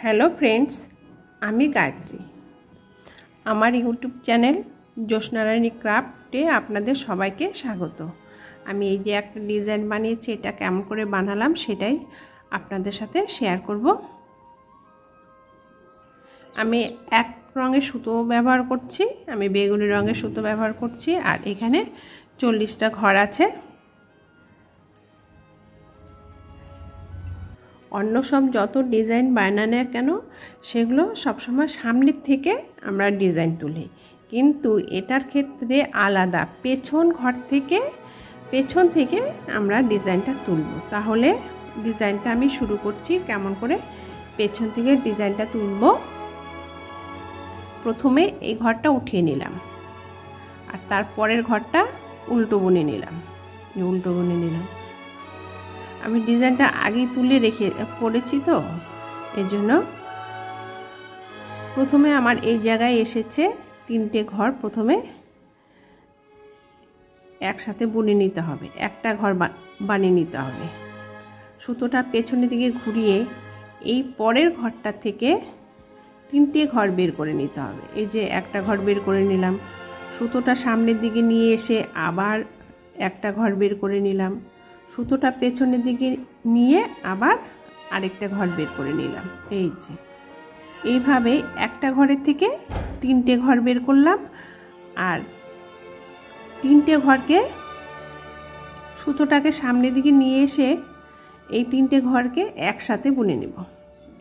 Hello friends, আমি গায়ত্রী। আমার YouTube channel Jyotsnarani ক্রাফটে আপনাদের সবাইকে স্বাগত। আমি এই যে একটা ডিজাইন বানিয়েছি, এটা কেমন করে বানালাম সেটাই আপনাদের সাথে শেয়ার করব। আমি এক রঙের সুতো ব্যবহার করছি, আমি বেগুনি রঙের সুতো ব্যবহার করছি, আর এখানে 40টা ঘর আছে। অন্য সব যত ডিজাইন বানানো কেন সেগুলো সবসময় সামনের থেকে আমরা ডিজাইন তুলি, কিন্তু এটার ক্ষেত্রে আলাদা, পেছন থেকে আমরা ডিজাইনটা তুলব। তাহলে ডিজাইনটা আমি শুরু করছি কেমন করে পেছন থেকে ডিজাইনটা তুলব। প্রথমে এই ঘরটা উঠিয়ে নিলাম, আর তারপরের ঘরটা উল্টো বুনে নিলাম। আমি ডিজাইনটা আগেই তুলে পড়েছি, তো এর জন্য প্রথমে আমার এই জায়গায় এসেছে 3টে ঘর প্রথমে একসাথে বুনে নিতে হবে, একটা ঘর বানিয়ে নিতে হবে। সুতোটা পেছনের দিকে ঘুরিয়ে এই পরের ঘরটা থেকে 3টে ঘর বের করে নিতে হবে। এই যে একটা ঘর বের করে নিলাম, সুতোটা সামনের দিকে নিয়ে এসে আবার একটা ঘর বের করে নিলাম, সুতোটা পেছনের দিকে নিয়ে আবার আরেকটা ঘর বের করে নিলাম। এই যে এইভাবে একটা ঘরের থেকে 3টে ঘর বের করলাম, আর 3টে ঘরকে সুতোটাকে সামনের দিকে নিয়ে এসে এই 3টে ঘরকে একসাথে বুনে নেব।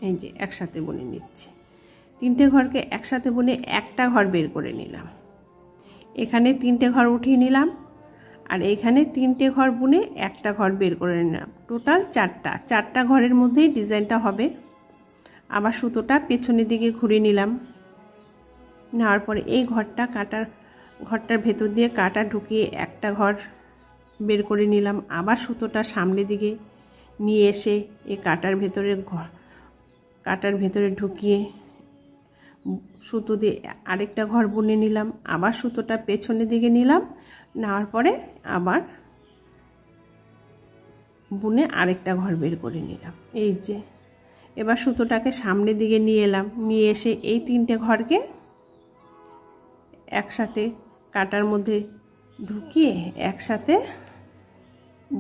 এই যে একসাথে বুনে নিচ্ছি, 3টে ঘরকে একসাথে বুনে একটা ঘর বের করে নিলাম। এখানে 3টে ঘর উঠিয়ে নিলাম, আর এখানে 3টে ঘর বুনে একটা ঘর বের করে নিলাম। টোটাল 4টা ঘরের মধ্যেই ডিজাইনটা হবে। আবার সুতোটা পেছনের দিকে ঘুরিয়ে নিলাম, নেওয়ার পরে এই ঘরটার ভেতর দিয়ে কাটা ঢুকিয়ে একটা ঘর বের করে নিলাম। আবার সুতোটা সামনের দিকে নিয়ে এসে এই কাটার ভেতরে ঢুকিয়ে সুতো দিয়ে আরেকটা ঘর বুনে নিলাম। আবার সুতোটা পেছনের দিকে নিলাম, নেওয়ার পরে আবার বুনে আরেকটা ঘর বের করে নিলাম। এই যে এবার সুতোটাকে সামনের দিকে নিয়ে এলাম, নিয়ে এসে এই 3টে ঘরকে একসাথে কাটার মধ্যে ঢুকিয়ে একসাথে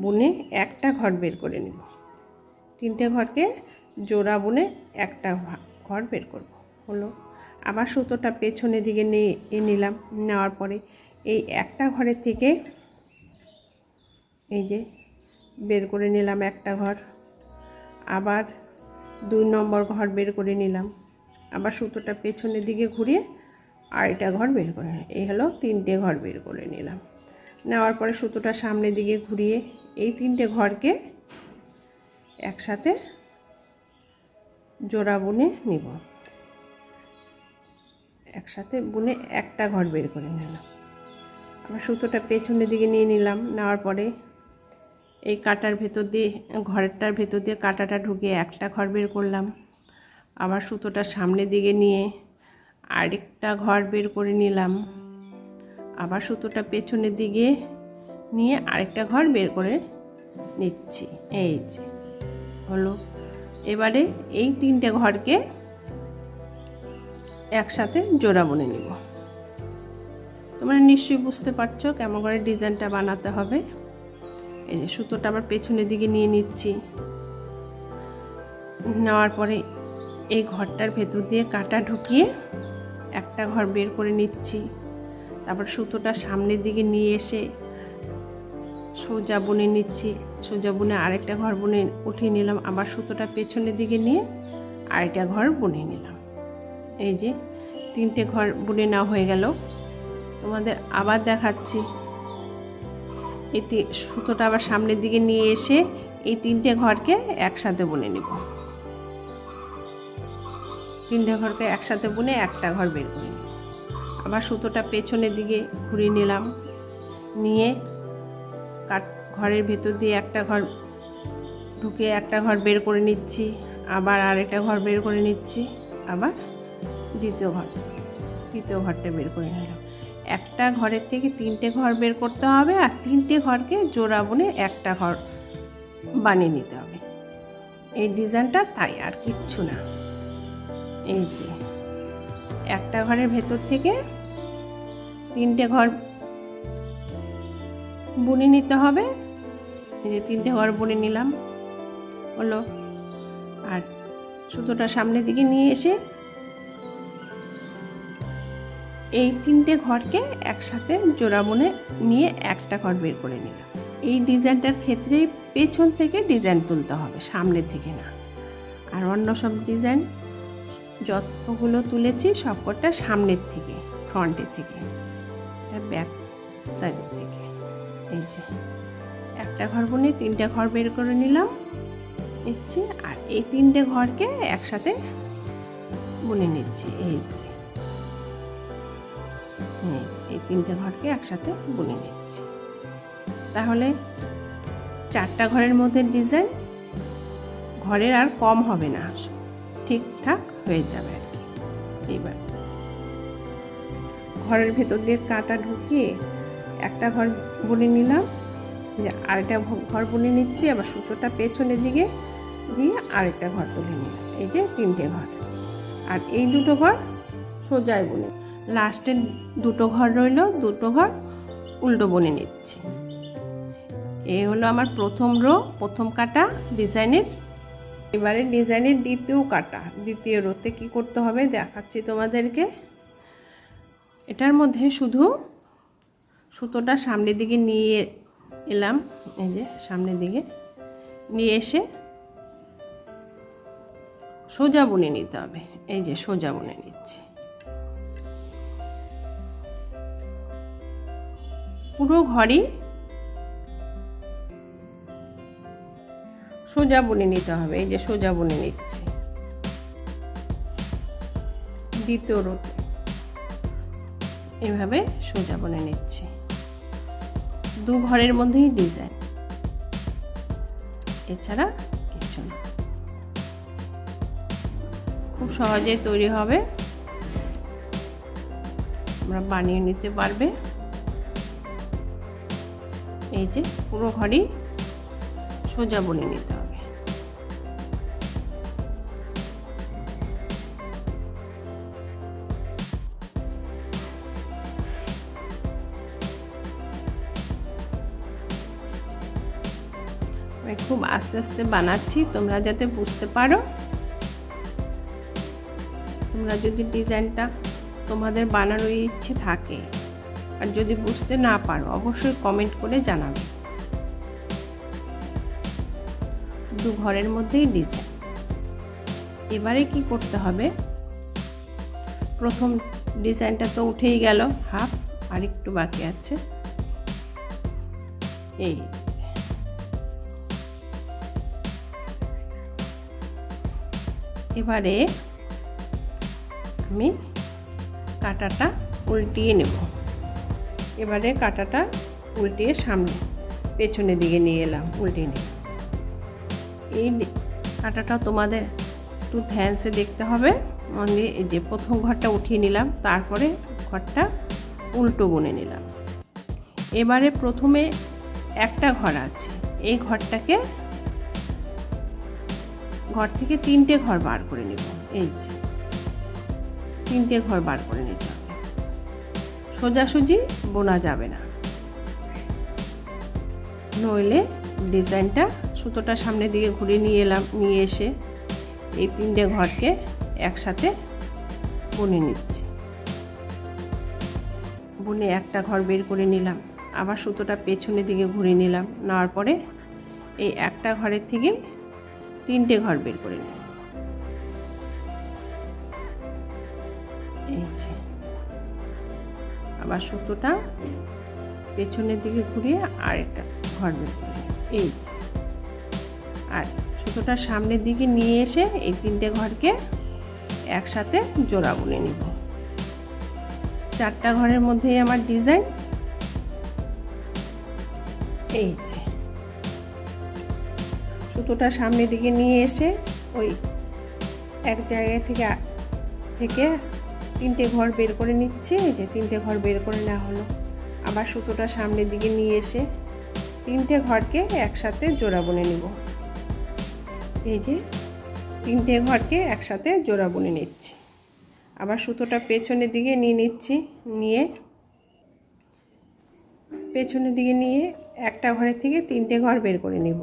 বুনে একটা ঘর বের করে নেব। 3টে ঘরকে জোড়া বুনে একটা ঘর বের করব। হলো। আবার সুতোটা পেছনের দিকে নিয়ে নিলাম, নেওয়ার পরে এই একটা ঘরের থেকে এই যে বের করে নিলাম একটা ঘর, আবার 2 নম্বর ঘর বের করে নিলাম। আবার সুতোটা পেছনের দিকে ঘুরিয়ে আরেকটা ঘর বের করে নিলাম। এই হলো 3টে ঘর বের করে নিলাম। নেওয়ার পরে সুতোটা সামনের দিকে ঘুরিয়ে এই 3টে ঘরকে একসাথে জোড়া বুনে নিব। একসাথে বুনে একটা ঘর বের করে নিলাম। আবার সুতোটা পেছনের দিকে নিয়ে নিলাম, নেওয়ার পরে এই ঘরেরটার ভেতর দিয়ে কাটাটা ঢুকিয়ে একটা ঘর বের করলাম। আবার সুতোটা সামনের দিকে নিয়ে আরেকটা ঘর বের করে নিলাম। আবার সুতোটা পেছনের দিকে নিয়ে আরেকটা ঘর বের করে নিচ্ছি। এই যে হলো। এবারে এই 3টে ঘরকে একসাথে জোড়া বুনে নিব। তোমরা নিশ্চয়ই বুঝতে পারছো কেমন করে ডিজাইনটা বানাতে হবে। এই যে সুতোটা আবার পেছনের দিকে নিয়ে নিচ্ছি, নেওয়ার পরে এই ঘরটার ভেতর দিয়ে কাটা ঢুকিয়ে একটা ঘর বের করে নিচ্ছি। তারপর সুতোটা সামনের দিকে নিয়ে এসে সোজা বুনে নিচ্ছি, সোজা বুনে আরেকটা ঘর বুনে উঠিয়ে নিলাম। আবার সুতোটা পেছনের দিকে নিয়ে আরেকটা ঘর বুনে নিলাম। এই যে 3টে ঘর বুনে নেওয়া হয়ে গেল। তোমাদের আবার দেখাচ্ছি। এই সুতোটা আবার সামনের দিকে নিয়ে এসে এই 3টে ঘরকে একসাথে বুনে নেব। 3টে ঘরকে একসাথে বুনে একটা ঘর বের করে নেব। আবার সুতোটা পেছনের দিকে ঘুরিয়ে নিলাম, নিয়ে ঘরের ভেতর দিয়ে একটা ঘর ঢুকে একটা ঘর বের করে নিচ্ছি। আবার আরেকটা ঘর বের করে নিচ্ছি। আবার দ্বিতীয় ঘরটা বের করে নিলাম। একটা ঘরের থেকে 3টে ঘর বের করতে হবে, আর 3টে ঘরকে জোড়া বুনে একটা ঘর বানিয়ে নিতে হবে। এই ডিজাইনটা তাই, আর কিচ্ছু না। এই যে একটা ঘরের ভেতর থেকে 3টে ঘর বুনে নিতে হবে। এই যে 3টে ঘর বুনে নিলাম হলো। আর সুতোটা সামনের দিকে নিয়ে এসে এই 3টে ঘরকে একসাথে জোড়া বুনে নিয়ে একটা ঘর বের করে নিলাম। এই ডিজাইনটার ক্ষেত্রে পেছন থেকে ডিজাইন তুলতে হবে, সামনে থেকে না। আর অন্য সব ডিজাইন যতগুলো তুলেছি সবকটা সামনের থেকে, ফ্রন্টের থেকে, ব্যাক সাইডের থেকে। এই যে একটা ঘর বুনে 3টে ঘর বের করে নিলাম নিচ্ছি। আর এই 3টে ঘরকে একসাথে বুনে নিচ্ছি। এই যে এই 3টে ঘরকে একসাথে বুনে নিচ্ছি। তাহলে 4টা ঘরের মধ্যে ডিজাইন ঘরের আর কম হবে না, ঠিকঠাক হয়ে যাবে আর কি। এইবার ঘরের ভেতর দিয়ে কাঁটা ঢুকিয়ে একটা ঘর বুনে নিলাম, আরেকটা ঘর বুনে নিচ্ছি। আবার সুতোটা পেছনের দিকে দিয়ে আরেকটা ঘর তুলে নিলাম। এই যে 3টে ঘর। আর এই 2টো ঘর সোজায় বুনে, লাস্টের 2টো ঘর রইল, 2টো ঘর উল্টো বুনে নিচ্ছি। এই হলো আমার প্রথম রো, প্রথম কাটা ডিজাইনের। এবারে ডিজাইনের দ্বিতীয় কাটা, দ্বিতীয় রোতে কি করতে হবে দেখাচ্ছি তোমাদেরকে। এটার মধ্যে শুধু সুতোটা সামনের দিকে নিয়ে এলাম, এই যে সামনের দিকে নিয়ে এসে সোজা বুনে নিতে হবে। এই যে সোজা বুনে নিচ্ছি, পুরো ঘরই সোজা বুনে নিতে হবে। এই যে সোজা বুনে নিচ্ছি দ্বিতীয় রোতে, এইভাবে সোজা বুনে নিচ্ছি। 2 ঘরের মধ্যেই ডিজাইন, এছাড়া কিছু না। খুব সহজেই তৈরি হবে, তোমরা বানিয়ে নিতে পারবে। এই যে পুরো ঘরই সোজা বুনে নিতে হবে। আমি খুব আস্তে আস্তে বানাচ্ছি, তোমরা যাতে বুঝতে পারো। তোমরা যদি ডিজাইনটা তোমাদের বানানোর ইচ্ছে থাকে আর যদি বুঝতে না পারো অবশ্যই কমেন্ট করে জানাবে। 2 ঘরের মধ্যেই ডিজাইন। এবারে কি করতে হবে, প্রথম ডিজাইনটা তো উঠেই গেল হাফ, আর একটু বাকি আছে। এই এবারে আমি কাঁটাটা উল্টিয়ে নেব। এবারে কাঁটাটা উল্টিয়ে সামনে পেছনের দিকে নিয়ে এলাম, উল্টিয়ে নিয়ে। এই কাঁটাটা তোমাদের একটু ধ্যানসে দেখতে হবে, মন দিয়ে। এই যে প্রথম ঘরটা উঠিয়ে নিলাম, তারপরে ঘরটা উল্টো বুনে নিলাম। এবারে প্রথমে একটা ঘর আছে, এই ঘরটাকে ঘর থেকে 3টে ঘর বার করে নেব। এই যে 3টে ঘর বার করে নিতে হবে, সোজাসুজি বোনা যাবে না, নইলে ডিজাইনটা। সুতোটা সামনের দিকে ঘুরে নিয়ে এলাম, নিয়ে এসে এই 3টে ঘরকে একসাথে বুনে নিচ্ছি। বুনে একটা ঘর বের করে নিলাম, আবার সুতোটা পেছনের দিকে ঘুরে নিলাম, নেওয়ার পরে এই একটা ঘরের থেকে 3টে ঘর বের করে নিলাম। এই যে আবার সুতোটা পেছনের দিকে ঘুরিয়ে আরেকটা ঘর বের করে, এই যে। আর সুতোটা সামনের দিকে নিয়ে এসে এই 3টে ঘরকে একসাথে জোড়া বুনে নিব। 4টা ঘরের মধ্যেই আমার ডিজাইন। এই যে সুতোটা সামনের দিকে নিয়ে এসে ওই এক জায়গা থেকে 3টে ঘর বের করে নিচ্ছে। এই যে 3টে ঘর বের করে নেওয়া হলো। আবার সুতোটা সামনের দিকে নিয়ে এসে 3টে ঘরকে একসাথে জোড়া বুনে নিব। এই যে তিনটে ঘরকে একসাথে জোড়া বুনে নিচ্ছি। আবার সুতোটা পেছনের দিকে নিয়ে নিচ্ছি, নিয়ে পেছনের দিকে নিয়ে একটা ঘরের থেকে তিনটে ঘর বের করে নিব।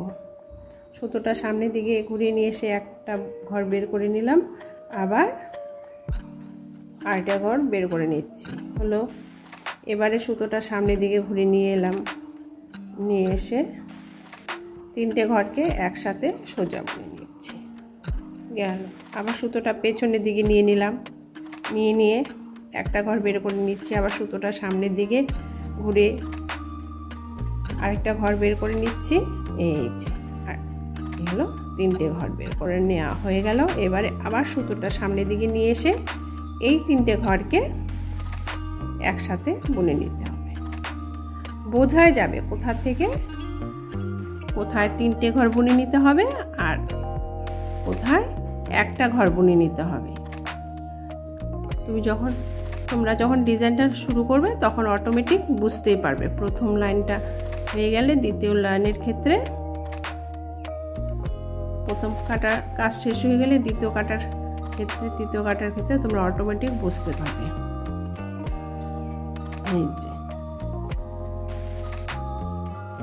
সুতোটা সামনের দিকে ঘুরিয়ে নিয়ে এসে একটা ঘর বের করে নিলাম, আবার আরেকটা ঘর বের করে নিচ্ছি। হলো, এবারে সুতোটা সামনের দিকে ঘুরিয়ে নিয়ে এলাম, নিয়ে এসে তিনটে ঘরকে একসাথে সোজা বুনে নিচ্ছি। গেল। আবার সুতোটা পেছনের দিকে নিয়ে নিলাম, নিয়ে একটা ঘর বের করে নিচ্ছি। আবার সুতোটা সামনের দিকে ঘুরে আরেকটা ঘর বের করে নিচ্ছি। এই হলো, তিনটে ঘর বের করে নেওয়া হয়ে গেল। এবারে আবার সুতোটা সামনের দিকে নিয়ে এসে এই তিনটে ঘরকে একসাথে বুনে নিতে হবে। বোঝাই যাবে কোথা থেকে কোথায় তিনটে ঘর বুনে নিতে হবে আর কোথায় একটা ঘর বুনে নিতে হবে। তোমরা যখন ডিজাইনটা শুরু করবে তখন অটোমেটিক বুঝতেই পারবে। প্রথম লাইনটা হয়ে গেলে দ্বিতীয় লাইনের ক্ষেত্রে, প্রথম কাটার কাজ শেষ হয়ে গেলে দ্বিতীয় কাটার ক্ষেত্রে তোমরা অটোমেটিক বুঝতে পারবে। এই যে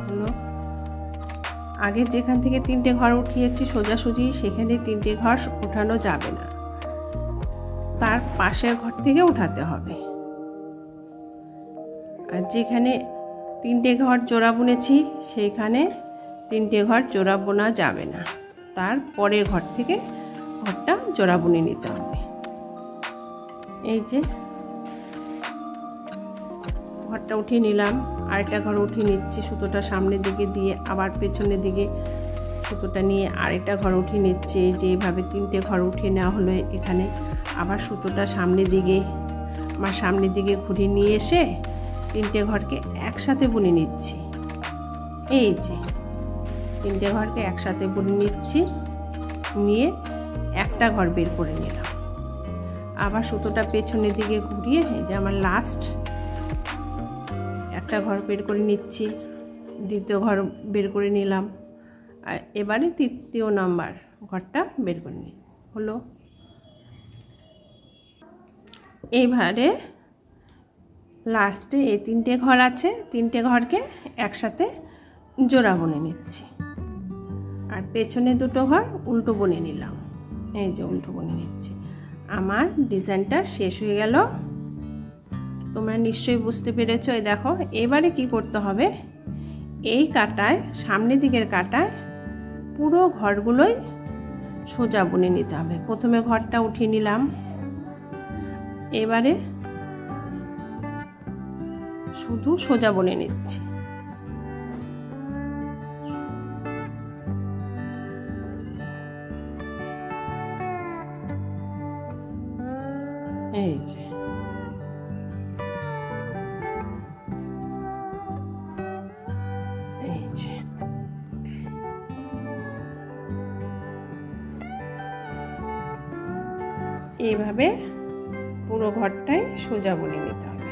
হলো, আগে যেখান থেকে তিনটে ঘর উঠিয়েছি সোজাসুজি সেখানে তিনটে ঘর উঠানো যাবে না, তার পাশের ঘর থেকে উঠাতে হবে। আর যেখানে তিনটে ঘর জোড়া বুনেছি সেইখানে তিনটে ঘর জোড়া বোনা যাবে না, তার পরের ঘর থেকে ঘরটা জোড়া বুনে নিতে হবে। এই যে ঘরটা উঠিয়ে নিলাম, আরেকটা ঘর উঠিয়ে নিচ্ছি। সুতোটা সামনের দিকে দিয়ে আবার পেছনের দিকে সুতোটা নিয়ে আরেকটা ঘর উঠিয়ে নিচ্ছি। যে এইভাবে তিনটে ঘর উঠিয়ে নেওয়া হলো। এখানে আবার সুতোটা সামনের দিকে ঘুরিয়ে নিয়ে এসে তিনটে ঘরকে একসাথে বুনে নিচ্ছি। এই যে তিনটে ঘরকে একসাথে বুনে নিচ্ছি, নিয়ে একটা ঘর বের করে নিলাম। আবার সুতোটা পেছনের দিকে ঘুরিয়ে এই যে আমার লাস্ট একটা ঘর বের করে নিচ্ছি, দ্বিতীয় ঘর বের করে নিলাম। আর এবারে তৃতীয় নাম্বার ঘরটা বের করে নিই। হলো, এইবারে লাস্টে এই তিনটে ঘর আছে, তিনটে ঘরকে একসাথে জোড়া বুনে নিচ্ছি। আর পেছনে দুটো ঘর উল্টো বুনে নিলাম। এই যে উল্টো বুনে নিচ্ছি। আমার ডিজাইনটা শেষ হয়ে গেল। তোমরা নিশ্চয়ই বুঝতে পেরেছো। এই দেখো, এবারে কি করতে হবে, এই কাটায় সামনের দিকের কাটায় পুরো ঘরগুলোই সোজা বুনে নিতে হবে। প্রথমে ঘরটা উঠিয়ে নিলাম, এবারে শুধু সোজা বুনে নিচ্ছি। এই যে এইভাবে পুরো ঘরটাই সোজা বুনে নিতে হবে।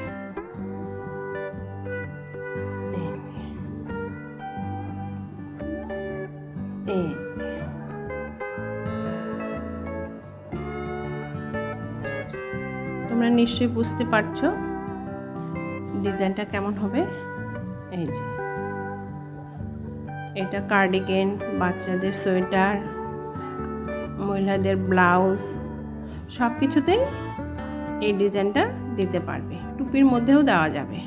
তোমরা নিশ্চয়ই বুঝতে পারছো ডিজাইনটা কেমন হবে। এই যে এটা কার্ডিগান, বাচ্চাদের সোয়েটার, মহিলাদের ব্লাউজ, সব কিছুতেই এই ডিজাইনটা দিতে পারবে। টুপির মধ্যেও দেওয়া যাবে।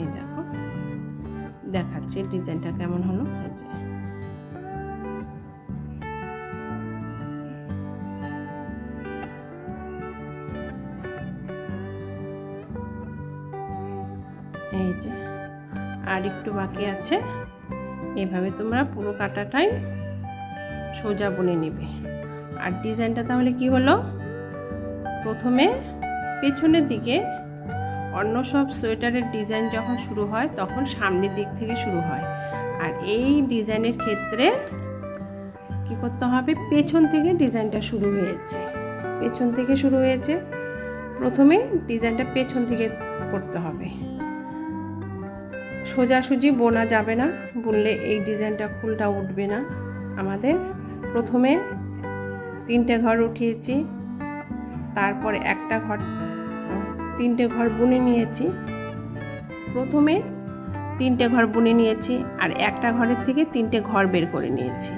এই দেখো, দেখাচ্ছি ডিজাইনটা কেমন হলো। এই যে আর একটু বাকি আছে। এইভাবে তোমরা পুরো কাটাটাই সোজা বুনে নেবে। আর ডিজাইনটা তাহলে কি হলো, প্রথমে পেছনের দিকে অন্য সব সোয়েটারের ডিজাইন যখন শুরু হয় তখন সামনের দিক থেকে শুরু হয়। আর এই ডিজাইনের ক্ষেত্রে কি করতে হবে, পেছন থেকে ডিজাইনটা শুরু হয়েছে। প্রথমে ডিজাইনটা পেছন থেকে করতে হবে। সোজাসুজি বোনা যাবে না, বুনলে এই ডিজাইনটা ফুলটা উঠবে না আমাদের। প্রথমে 3টে ঘর উঠিয়েছি, তারপরে একটা ঘর 3টে ঘর বুনে নিয়েছি। প্রথমে 3টে ঘর বুনে নিয়েছি আর একটা ঘরের থেকে 3টে ঘর বের করে নিয়েছি।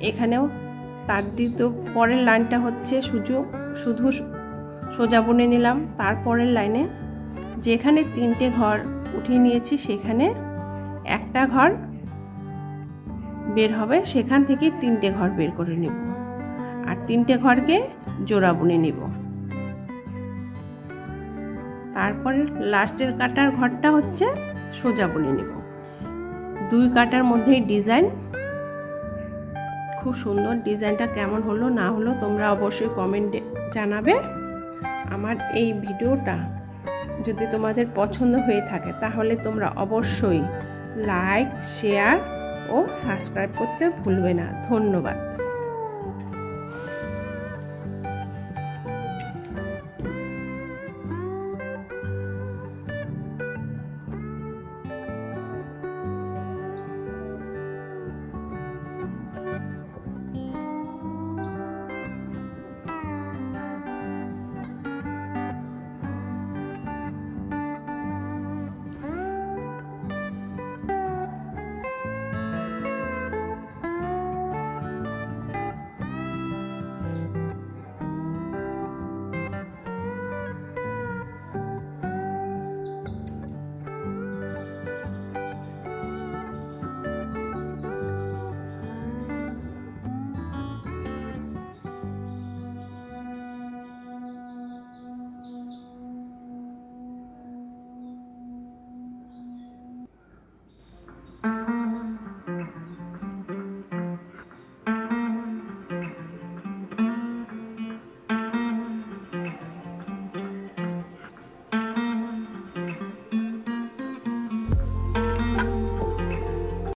এখানেও তার দ্বিতীয় পরের লাইনটা হচ্ছে শুধু সোজা বুনে নিলাম। তারপরের লাইনে যেখানে 3টে ঘর উঠিয়ে নিয়েছি সেখানে একটা ঘর বের হবে, সেখান থেকে 3টে ঘর বের করে নেব আর 3টে ঘরকে জোড়া বুনে নেব। তারপরে লাস্টের কাটার ঘরটা হচ্ছে সোজা বুনে নেব। 2 কাটার মধ্যেই ডিজাইন, খুব সুন্দর। ডিজাইনটা কেমন হলো না হলো তোমরা অবশ্যই কমেন্টে জানাবে। আমার এই ভিডিওটা যদি তোমাদের পছন্দ হয়ে থাকে তাহলে তোমরা অবশ্যই লাইক, শেয়ার ও সাবস্ক্রাইব করতে ভুলবে না। ধন্যবাদ।